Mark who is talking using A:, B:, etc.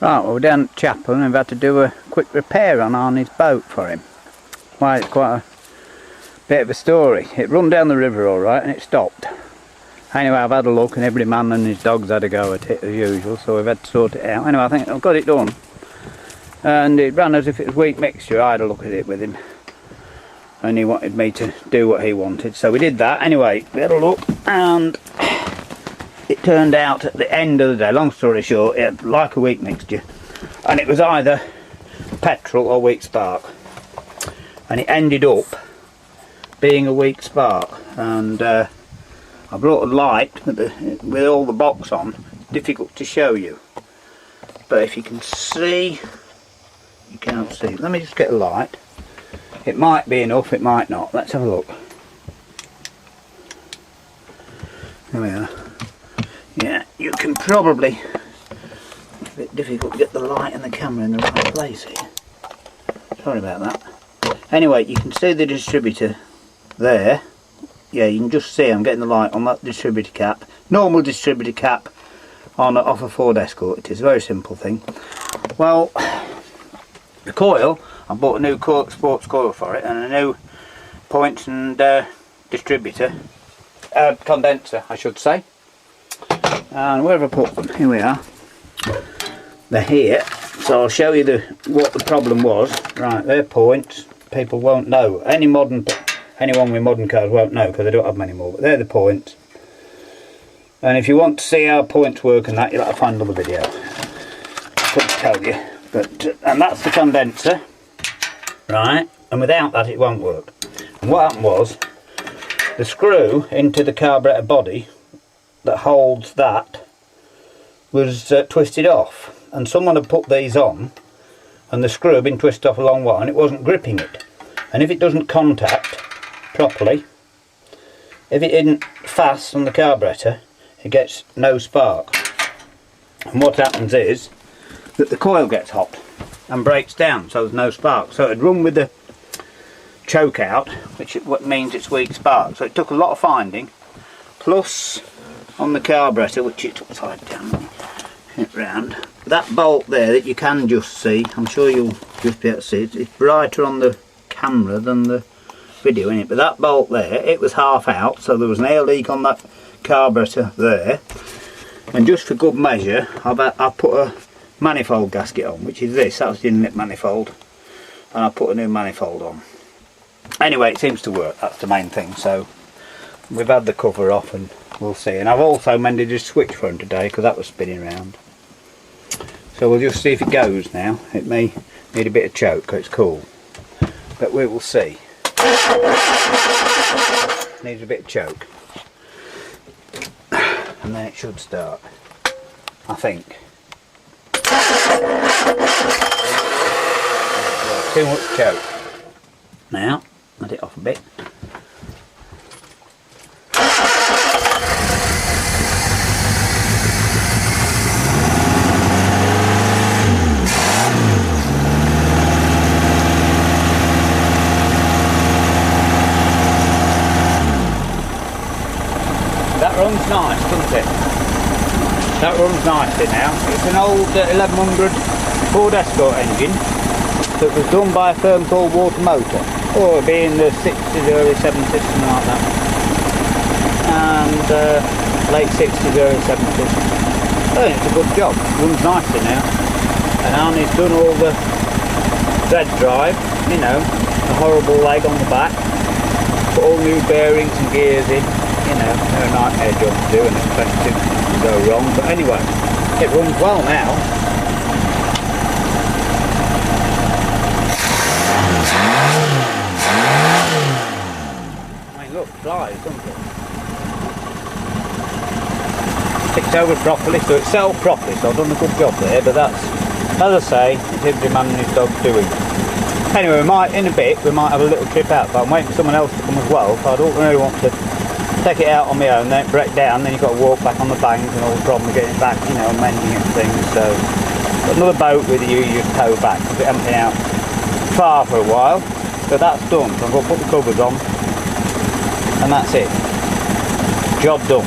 A: Right, well, we're down at Chapel and we've had to do a quick repair on Arne's boat for him. Well, it's quite a bit of a story. It run down the river alright and it stopped. Anyway, I've had a look and every man and his dog's had a go at it as usual, so we've had to sort it out. Anyway, I think I've got it done. And it ran as if it was weak mixture. I had a look at it with him. And he wanted me to do what he wanted, so we did that. Anyway, we had a look and it turned out at the end of the day, long story short, it had like a weak mixture. And it was either petrol or weak spark. And it ended up being a weak spark. And I brought a light with all the box on. Difficult to show you. But if you can see, you can't see. Let me just get a light. It might be enough, it might not. Let's have a look. There we are. Yeah, you can probably, it's a bit difficult to get the light and the camera in the right place here. Sorry about that. Anyway, you can see the distributor there. Yeah, you can just see I'm getting the light on that distributor cap. Normal distributor cap on off a Ford Escort. It is a very simple thing. Well, the coil, I bought a new sports coil for it and a new points and distributor, condenser I should say. And where have I put them? Here we are. They're here. So I'll show you what the problem was. Right, they're points. People won't know. Anyone with modern cars won't know because they don't have them anymore. But they're the points. And if you want to see how points work and that, you'll have to find another video. I couldn't tell you. But and that's the condenser. Right. And without that it won't work. And what happened was the screw into the carburetor body that holds that was twisted off, and someone had put these on and the screw had been twisted off a long while and it wasn't gripping it. And if it doesn't contact properly, if it isn't fast on the carburetor, it gets no spark. And what happens is that the coil gets hot and breaks down, so there's no spark. So it'd run with the choke out, which means it's weak spark. So it took a lot of finding, plus on the carburetor, which it's upside down, it round. That bolt there that you can just see, I'm sure you'll just be able to see it. It's brighter on the camera than the video in it, but that bolt there, it was half out, so there was an air leak on that carburetor there. And just for good measure, I put a manifold gasket on, which is this. That was the inlet manifold, and I put a new manifold on. Anyway, it seems to work. That's the main thing. So we've had the cover off and we'll see. And I've also mended his switch for him today because that was spinning around. So we'll just see if it goes now. It may need a bit of choke because it's cool, but we will see. Needs a bit of choke, and then it should start, I think. Too much choke. Now, let it off a bit. That runs nice, doesn't it? That runs nicely now. It's an old 1100 Ford Escort engine that was done by a firm called Water Motor, or being the 60s, early 70s, something like that, and late 60s, early 70s. I think it's a good job. Runs nicely now, and Arne's done all the Z drive, you know, the horrible leg on the back, put all new bearings and gears in. You know, they're a nightmare job to do and expensive to go wrong, but anyway, it runs well now. I mean, look, flies, doesn't it? Ticked over properly, so it's set up properly, so I've done a good job there, but that's, as I say, it's every man and his dog doing. Anyway, in a bit, we might have a little trip out, but I'm waiting for someone else to come as well, so I don't really want to take it out on my own, then it break down, then you've got to walk back on the bank and all the problem of getting it back, you know, mending and things. So got another boat with you tow back because it hasn't been out far for a while. So that's done, so I'm going to put the covers on and that's it. Job done.